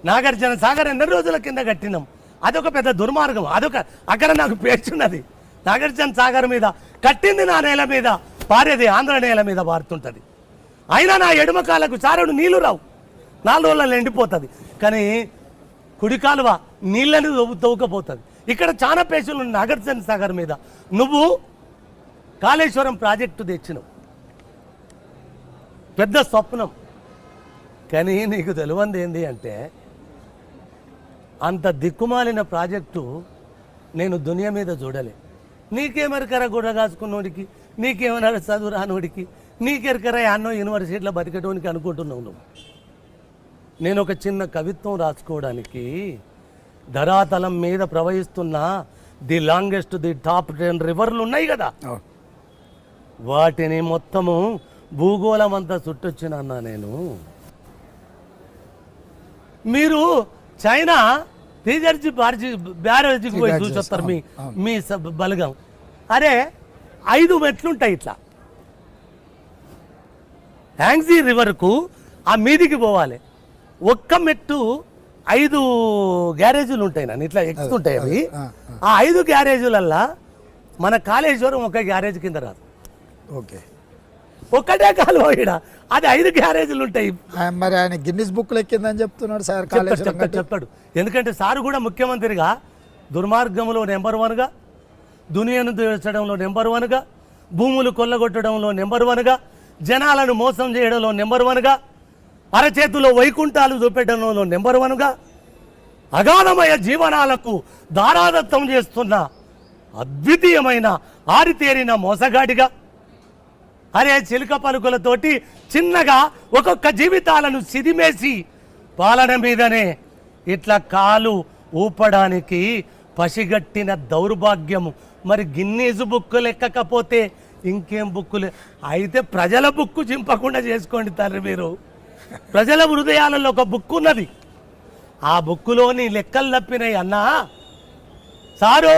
నాగార్జున సాగర్ ఎన్ని రోజుల కింద కట్టినాం. అదొక పెద్ద దుర్మార్గం. అక్కడ నాకు పేర్చున్నది. నాగార్జున సాగర్ మీద కట్టింది నా నేల మీద, పారేది ఆంధ్ర నేల మీద పారుతుంటుంది. అయినా నా ఎడమ కాలకు చారుడు నీళ్లు రావు, 4 రోజులలో ఎండిపోతుంది. కానీ కుడి కాలువ నీళ్ళని తవ్వుకపోతుంది. ఇక్కడ చాలా పేషులు నాగార్జున సాగర్ మీద. నువ్వు కాళేశ్వరం ప్రాజెక్టు తెచ్చినావు, పెద్ద స్వప్నం. కానీ నీకు తెలియంది ఏంటి అంటే, అంత దిక్కుమాలిన ప్రాజెక్టు నేను దునియా మీద చూడలే. నీకేమెరకరా గుడ్డ కాసుకున్నోడికి, నీకేమన్నా చదువు రానోడికి, నీకెరకరా అన్నో యూనివర్సిటీలో బతికటోనికి అనుకుంటున్నావు నువ్వు. నేను ఒక చిన్న కవిత్వం రాసుకోవడానికి ధరాతలం మీద ప్రవహిస్తున్న ది లాంగెస్ట్, ది టాప్ 10 రివర్లు ఉన్నాయి కదా, వాటిని మొత్తము భూగోళం అంతా చుట్టొచ్చినా నేను. మీరు చైనా బ్యారేజీకి పోయి చూసొస్తారు మీ బలగం. అరే 5 మెట్లుంటాయి ఇట్లా, హ్యాంగ్జీ రివర్కు ఆ మీదికి పోవాలి. ఒక్క మెట్టు 5 గ్యారేజీలు ఉంటాయి. నన్ను ఇట్లా ఎక్కుతుంటాయి అవి. ఆ 5 గ్యారేజీలల్లా మన కాళేశ్వరం ఒక గ్యారేజ్ కింద రాదు. ఓకే, ఒక్కటే కాలువ ఈడ, అది 5 గ్యారేజీలు ఉంటాయి. మరి ఆయన గిన్నిస్ బుక్ ఎక్కిందని చెప్తున్నాడు సార్. చెప్తాడు. ఎందుకంటే సారు కూడా ముఖ్యమంత్రిగా దుర్మార్గంలో నెంబర్ 1గా, దునియాను దోచడంలో నెంబర్ 1గా, భూములు కొల్లగొట్టడంలో నెంబర్ 1గా, జనాలను మోసం చేయడంలో నెంబర్ 1గా, అరచేతులో వైకుంఠాలు చూపెట్టడంలో నెంబర్ 1గా, అగాధమయ జీవనాలకు దారాదత్తం చేస్తున్న అద్వితీయమైన ఆరితేరిన మోసగాడిగా, అరే చిలుక పలుకులతోటి చిన్నగా ఒక్కొక్క జీవితాలను సిదిమేసి పాలన మీదనే ఇట్లా కాలు ఊపడానికి పసిగట్టిన దౌర్భాగ్యము. మరి గిన్నీస్ బుక్కులు ఎక్కకపోతే ఇంకేం బుక్కులు అయితే ప్రజల బుక్కు చింపకుండా చేసుకోండి తండ్రి. మీరు ప్రజల హృదయాలలో ఒక బుక్ ఉన్నది, ఆ బుక్కులోని లెక్కలు తప్పినాయి అన్నా. సారు,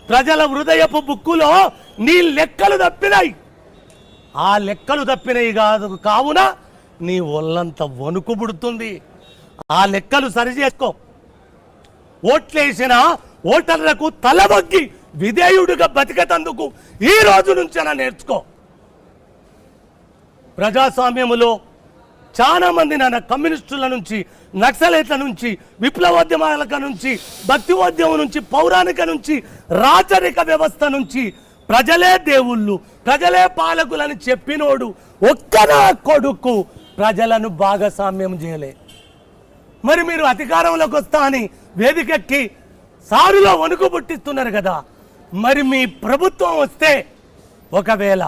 ప్రజల హృదయపు బుక్కులో నీ లెక్కలు తప్పినాయి. ఆ లెక్కలు తప్పినవి కావున నీ ఒళ్ళంతా వణుకు పుడుతుంది. ఆ లెక్కలు సరిచేసుకో. ఓట్లేసిన ఓటర్లకు తలబొగ్గి విధేయుడిగా బతికేటందుకు ఈ రోజు నుంచైనా నేర్చుకో. ప్రజాస్వామ్యములో చాలా మంది నాన్న కమ్యూనిస్టుల నుంచి, నక్సలైట్ల నుంచి, విప్లవోద్యమాల నుంచి, భక్తివోద్యమం నుంచి, పౌరాణిక నుంచి, రాచరిక వ్యవస్థ నుంచి ప్రజలే దేవుళ్ళు, ప్రజలే పాలకులని చెప్పినోడు ఒక్కనా కొడుకు ప్రజలను భాగస్వామ్యం చేయలే. మరి మీరు అధికారంలోకి వస్తా అని వేదికెక్కి సారులో వణుకు పుట్టిస్తున్నారు కదా. మరి మీ ప్రభుత్వం వస్తే ఒకవేళ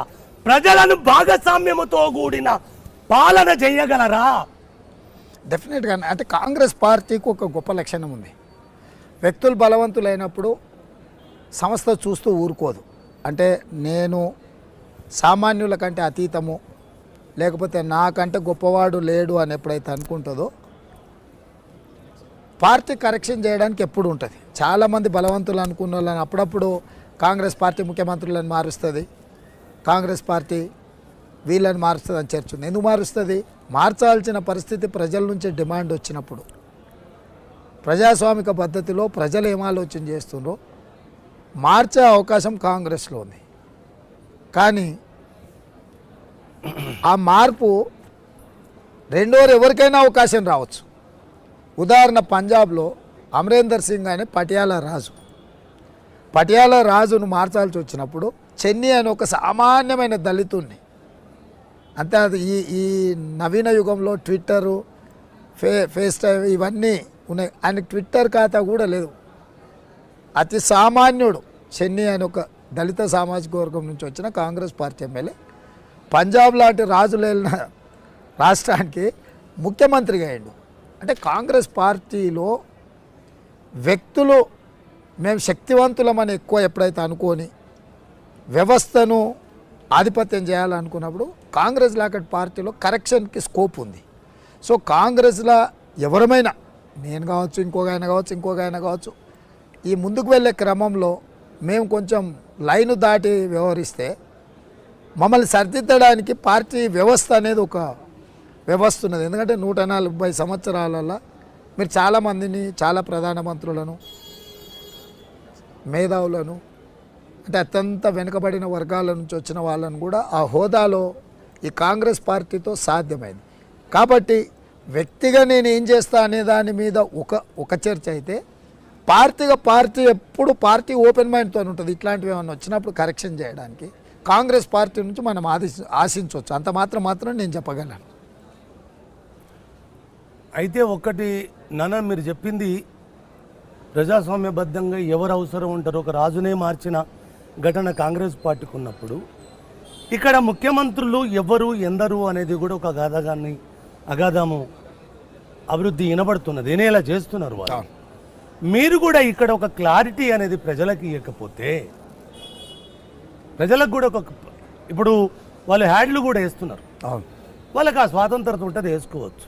ప్రజలను భాగస్వామ్యముతో కూడిన పాలన చేయగలరా? డెఫినెట్గా. అంటే కాంగ్రెస్ పార్టీకి ఒక గొప్ప లక్షణం ఉంది. వ్యక్తులు బలవంతులైనప్పుడు సంస్థ చూస్తూ ఊరుకోదు. అంటే నేను సామాన్యుల కంటే అతీతము, లేకపోతే నాకంటే గొప్పవాడు లేడు అని ఎప్పుడైతే అనుకుంటుందో పార్టీ కరెక్షన్ చేయడానికి ఎప్పుడు ఉంటుంది. చాలామంది బలవంతులు అనుకున్న వాళ్ళని అప్పుడప్పుడు కాంగ్రెస్ పార్టీ ముఖ్యమంత్రులను మారుస్తుంది, కాంగ్రెస్ పార్టీ వీళ్ళని మారుస్తుంది అని చర్చ ఉంది. ఎందుకు మారుస్తుంది? మార్చాల్సిన పరిస్థితి ప్రజల నుంచి డిమాండ్ వచ్చినప్పుడు, ప్రజాస్వామిక పద్ధతిలో ప్రజలు ఏం ఆలోచన చేస్తుండ్రో మార్చే అవకాశం కాంగ్రెస్లో ఉంది. కానీ ఆ మార్పు రెండోరు ఎవరికైనా అవకాశం రావచ్చు. ఉదాహరణ, పంజాబ్లో అమరేందర్ సింగ్ అనే పటియాలా రాజును మార్చాల్సి వచ్చినప్పుడు చెన్నీ అని ఒక సామాన్యమైన దళితుణ్ణి, అంతే. అది ఈ నవీన యుగంలో ట్విట్టరు, ఫేస్ టైమ్ ఇవన్నీ ఉన్నాయి. ఆయనకు ట్విట్టర్ ఖాతా కూడా లేదు. అతి సామాన్యుడు చెన్నీ అని ఒక దళిత సామాజిక వర్గం నుంచి వచ్చిన కాంగ్రెస్ పార్టీ ఎమ్మెల్యే పంజాబ్ లాంటి రాజులేలిన రాష్ట్రానికి ముఖ్యమంత్రిగా అయ్యాడు. అంటే కాంగ్రెస్ పార్టీలో వ్యక్తులు మేము శక్తివంతులమని ఎక్కువ ఎప్పుడైతే అనుకొని వ్యవస్థను ఆధిపత్యం చేయాలనుకున్నప్పుడు కాంగ్రెస్ లాంటి పార్టీలో కరెక్షన్కి స్కోప్ ఉంది. సో కాంగ్రెస్లో ఎవరమైనా, నేను కావచ్చు, ఇంకొక ఆయన కావచ్చు, ఈ ముందుకు వెళ్ళే క్రమంలో మేము కొంచెం లైను దాటి వ్యవహరిస్తే మమ్మల్ని సరిదిద్దడానికి పార్టీ వ్యవస్థ అనేది ఒక వ్యవస్థ ఉన్నది. ఎందుకంటే 140 సంవత్సరాలలో మీరు చాలామందిని, చాలా ప్రధానమంత్రులను, మేధావులను, అంటే అత్యంత వెనుకబడిన వర్గాల నుంచి వచ్చిన వాళ్ళను కూడా ఆ హోదాలో ఈ కాంగ్రెస్ పార్టీతో సాధ్యమైంది. కాబట్టి వ్యక్తిగా నేను ఏం చేస్తా అనే దాని మీద ఒక చర్చ అయితే, పార్టీ ఎప్పుడు పార్టీ ఓపెన్ మైండ్తో ఉంటుంది. ఇట్లాంటివి ఏమైనా వచ్చినప్పుడు కరెక్షన్ చేయడానికి కాంగ్రెస్ పార్టీ నుంచి మనం ఆశించవచ్చు. అంత మాత్రం నేను చెప్పగలను. అయితే ఒక్కటి నాన్న, మీరు చెప్పింది ప్రజాస్వామ్యబద్ధంగా ఎవరు అవసరం ఉంటారో ఒక రాజునే మార్చిన ఘటన కాంగ్రెస్ పార్టీకి ఉన్నప్పుడు, ఇక్కడ ముఖ్యమంత్రులు ఎవరు ఎందరు అనేది కూడా ఒక అగాధము అభివృద్ధి వినబడుతున్నది, వినేలా చేస్తున్నారు వాళ్ళు. మీరు కూడా ఇక్కడ ఒక క్లారిటీ అనేది ప్రజలకు ఇవ్వకపోతే, ప్రజలకు కూడా ఇప్పుడు వాళ్ళు హ్యాడ్లు కూడా వేస్తున్నారు, వాళ్ళకి ఆ స్వాతంత్రత ఉంటుంది, వేసుకోవచ్చు.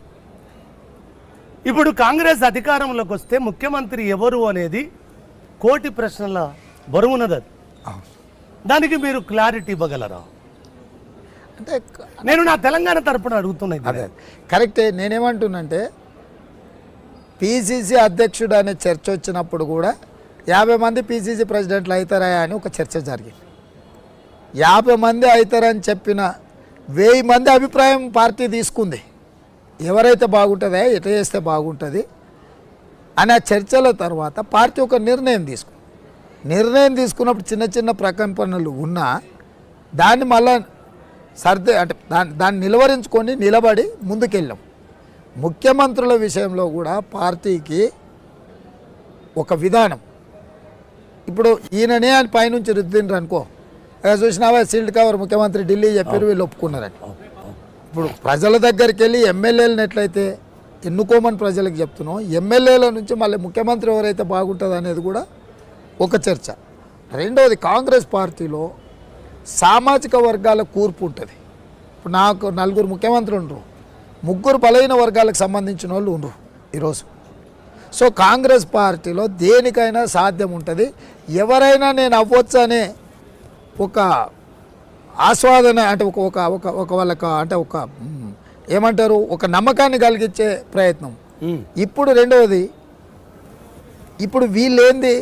ఇప్పుడు కాంగ్రెస్ అధికారంలోకి వస్తే ముఖ్యమంత్రి ఎవరు అనేది కోటి ప్రశ్నల బరువున్నది. దానికి మీరు క్లారిటీ ఇవ్వగలరా? అంటే నేను నా తెలంగాణ తరపున అడుగుతున్నాను. అదే కరెక్టే. నేనేమంటున్నంటే, పిసిసి అధ్యక్షుడు అనే చర్చ వచ్చినప్పుడు కూడా 50 మంది పిసిసి ప్రెసిడెంట్లు అవుతారా అని ఒక చర్చ జరిగింది. 50 మంది అవుతారని చెప్పిన 1000 మంది అభిప్రాయం పార్టీ తీసుకుంది. ఎవరైతే బాగుంటుందా, ఎట్లా చేస్తే బాగుంటుంది అనే చర్చల తర్వాత పార్టీ ఒక నిర్ణయం తీసుకున్నప్పుడు చిన్న చిన్న ప్రకంపనలు ఉన్నా దాన్ని మళ్ళా అంటే దాన్ని నిలబడి ముందుకెళ్ళాం. ముఖ్యమంత్రుల విషయంలో కూడా పార్టీకి ఒక విధానం, ఇప్పుడు ఈయననే అని పైనుంచి రుద్దిండ్రు అనుకో, చూసినావా సీల్డ్ కవర్ ముఖ్యమంత్రి ఢిల్లీ చెప్పారు, వీళ్ళు ఒప్పుకున్నారని. ఇప్పుడు ప్రజల దగ్గరికి వెళ్ళి ఎమ్మెల్యేలను ఎట్లయితే ఎన్నుకోమని ప్రజలకు చెప్తున్నాం, ఎమ్మెల్యేల నుంచి మళ్ళీ ముఖ్యమంత్రి ఎవరైతే బాగుంటుంది అనేది కూడా ఒక చర్చ. రెండవది, కాంగ్రెస్ పార్టీలో సామాజిక వర్గాల కూర్పు ఉంటుంది. ఇప్పుడు నాకు 4 ముఖ్యమంత్రులు ఉండరు, 3 బలైన వర్గాలకు సంబంధించిన వాళ్ళు ఉండరు ఈరోజు. సో కాంగ్రెస్ పార్టీలో దేనికైనా సాధ్యం ఉంటుంది. ఎవరైనా నేను అవ్వచ్చు అనే ఒక ఆస్వాదన, అంటే ఒక వాళ్ళకి అంటే ఒక ఏమంటారు, ఒక నమ్మకాన్ని కలిగించే ప్రయత్నం. ఇప్పుడు రెండవది, ఇప్పుడు వీళ్ళేంది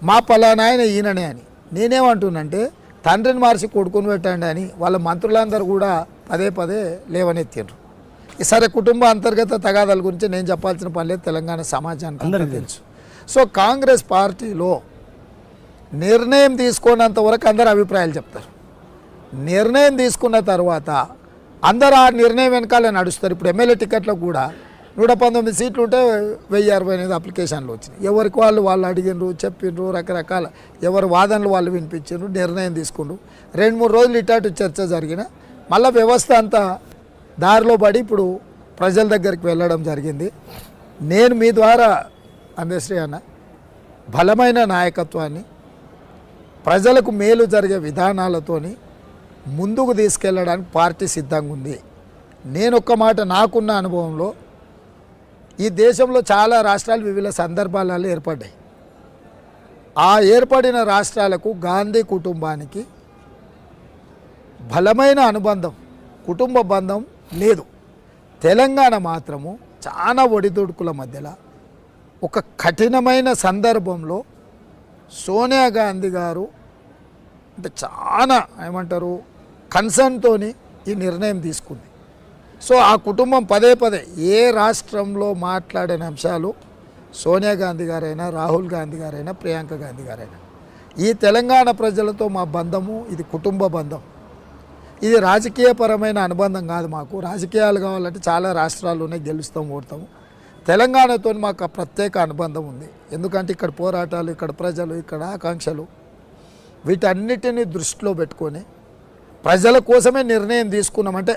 మా పలానా ఆయన ఈయననే అని. నేనేమంటున్నంటే, తండ్రిని మార్చి కొడుకుని పెట్టండి అని వాళ్ళ మంత్రులందరూ కూడా పదే లేవనెత్తిండ్రు. సరే, కుటుంబ అంతర్గత తగాదాల గురించి నేను చెప్పాల్సిన పని లేదు, తెలంగాణ సమాజానికి అందరికీ తెలుసు. సో కాంగ్రెస్ పార్టీలో నిర్ణయం తీసుకున్నంత వరకు అందరు అభిప్రాయాలు చెప్తారు. నిర్ణయం తీసుకున్న తర్వాత అందరూ ఆ నిర్ణయం వెనకాలే నడుస్తారు. ఇప్పుడు ఎమ్మెల్యే టికెట్లకు కూడా 119 సీట్లు ఉంటే 1068 అప్లికేషన్లు వచ్చినాయి. ఎవరికి వాళ్ళు అడిగినరు, చెప్పిండ్రు, రకరకాల ఎవరి వాదనలు వాళ్ళు వినిపించారు, నిర్ణయం తీసుకుండ్రు. 2-3 రోజులు ఇటాటు చర్చ జరిగిన మళ్ళీ వ్యవస్థ అంతా దారిలో పడి ఇప్పుడు ప్రజల దగ్గరికి వెళ్ళడం జరిగింది. నేను మీ ద్వారా అందశ్రీ అన్న, బలమైన నాయకత్వాన్ని, ప్రజలకు మేలు జరిగే విధానాలతోని ముందుకు తీసుకెళ్ళడానికి పార్టీ సిద్ధంగా ఉంది. నేను ఒక్క మాట, నాకున్న అనుభవంలో ఈ దేశంలో చాలా రాష్ట్రాలు వివిధ సందర్భాలలో ఏర్పడ్డాయి. ఆ ఏర్పడిన రాష్ట్రాలకు గాంధీ కుటుంబానికి బలమైన అనుబంధం, కుటుంబ బంధం లేదు. తెలంగాణ మాత్రము చాలా ఒడిదుడుకుల మధ్యలో ఒక కఠినమైన సందర్భంలో సోనియా గాంధీ గారు అంటే చాలా ఏమంటారు కన్సర్న్తో ఈ నిర్ణయం తీసుకుంది. సో ఆ కుటుంబం పదే ఏ రాష్ట్రంలో మాట్లాడిన అంశాలు సోనియా గాంధీ గారైనా, రాహుల్ గాంధీ గారైనా, ప్రియాంక గాంధీ గారైనా, ఈ తెలంగాణ ప్రజలతో మా బంధము ఇది కుటుంబ బంధం. ఇది రాజకీయపరమైన అనుబంధం కాదు. మాకు రాజకీయాలు కావాలంటే చాలా రాష్ట్రాలు ఉన్నాయి, గెలుస్తాం, ఓడతాము. తెలంగాణతో మాకు ఆ ప్రత్యేక అనుబంధం ఉంది. ఎందుకంటే ఇక్కడ పోరాటాలు, ఇక్కడ ప్రజలు, ఇక్కడ ఆకాంక్షలు, వీటన్నిటిని దృష్టిలో పెట్టుకొని ప్రజల కోసమే నిర్ణయం తీసుకున్నామంటే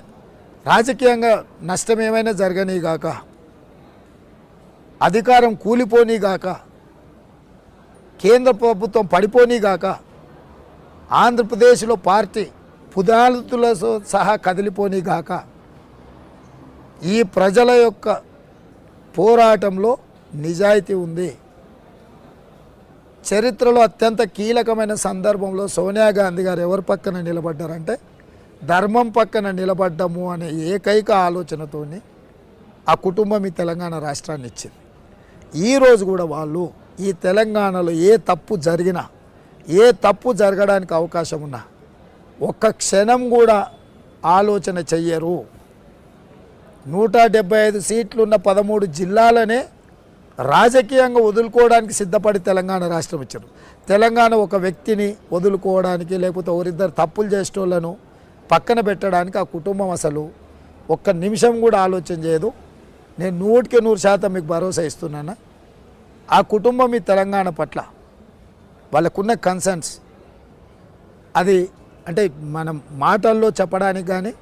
రాజకీయంగా నష్టం ఏమైనా జరగనీగాక, అధికారం కూలిపోనీగాక, కేంద్ర ప్రభుత్వం పడిపోనీగాక, ఆంధ్రప్రదేశ్లో పార్టీ పునాదులతో సహా కదిలిపోనీగాక, ఈ ప్రజల యొక్క పోరాటంలో నిజాయితీ ఉంది. చరిత్రలో అత్యంత కీలకమైన సందర్భంలో సోనియా గాంధీ గారు ఎవరి పక్కన నిలబడ్డారంటే ధర్మం పక్కన నిలబడ్డము అనే ఏకైక ఆలోచనతోని ఆ కుటుంబం ఈ తెలంగాణ రాష్ట్రాన్ని ఇచ్చింది. ఈరోజు కూడా వాళ్ళు ఈ తెలంగాణలో ఏ తప్పు జరిగినా, ఏ తప్పు జరగడానికి అవకాశం ఉన్నా ఒక్క క్షణం కూడా ఆలోచన చెయ్యరు. 175 సీట్లున్న 13 జిల్లాలనే రాజకీయంగా వదులుకోవడానికి సిద్ధపడి తెలంగాణ రాష్ట్రం ఇచ్చారు. తెలంగాణ ఒక వ్యక్తిని వదులుకోవడానికి లేకపోతే ఒకరిద్దరు తప్పులు చేసేటోళ్ళను పక్కన పెట్టడానికి ఆ కుటుంబం అసలు ఒక్క నిమిషం కూడా ఆలోచన చేయదు. నేను 100% మీకు భరోసా ఇస్తున్నాను. ఆ కుటుంబం ఈ తెలంగాణ పట్ల వాళ్ళకున్న కన్సర్న్స్ అది అంటే మనం మాటల్లో చెప్పడానికి కానీ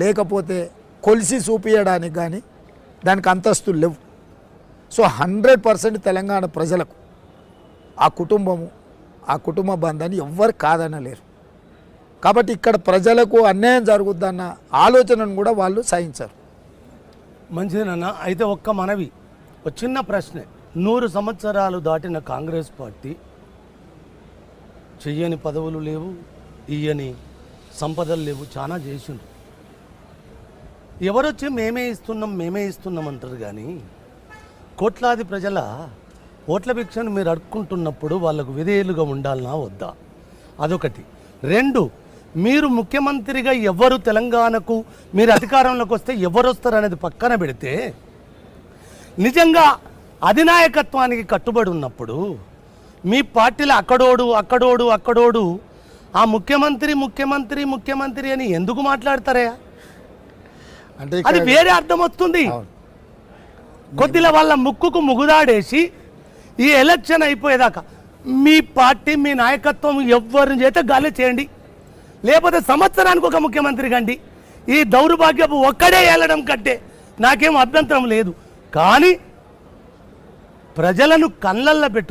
లేకపోతే కొలిసి చూపించడానికి కానీ దానికి అంతస్తులు లేవు. సో 100% తెలంగాణ ప్రజలకు ఆ కుటుంబము, ఆ కుటుంబ బంధాన్ని ఎవ్వరు కాదనలేరు. కాబట్టి ఇక్కడ ప్రజలకు అన్యాయం జరుగుద్దన్న ఆలోచనను కూడా వాళ్ళు సహించరు. మంచిదేనన్నా. అయితే ఒక్క మనవి, ఒక చిన్న ప్రశ్నే. 100 సంవత్సరాలు దాటిన కాంగ్రెస్ పార్టీ చెయ్యని పదవులు లేవు, ఇయ్యని సంపదలు లేవు, చాలా చేసిండ్రు. ఎవరొచ్చి మేమే ఇస్తున్నాం అంటారు. కానీ కోట్లాది ప్రజల ఓట్ల భిక్షను మీరు అడుక్కుంటున్నప్పుడు వాళ్ళకు విధేయులుగా ఉండాలనా వద్దా? అదొకటి. 2, మీరు ముఖ్యమంత్రిగా ఎవరు తెలంగాణకు మీరు అధికారంలోకి వస్తే ఎవరు వస్తారు అనేది పక్కన పెడితే, నిజంగా అధినాయకత్వానికి కట్టుబడి ఉన్నప్పుడు మీ పార్టీలో అక్కడోడు ఆ ముఖ్యమంత్రి అని ఎందుకు మాట్లాడతారా? అంటే అది వేరే అర్థం వస్తుంది. కొద్దిగా వాళ్ళ ముక్కుకు ముగుదాడేసి ఈ ఎలక్షన్ అయిపోయేదాకా మీ పార్టీ మీ నాయకత్వం ఎవరిని చేత గాలి చేయండి, లేకపోతే సంవత్సరానికి ఒక ముఖ్యమంత్రి కండి. ఈ దౌర్భాగ్యపు ఒక్కడే ఏలడం కంటే నాకేం అభ్యంతరం లేదు. కానీ ప్రజలను కళ్ళల్లో పెట్టు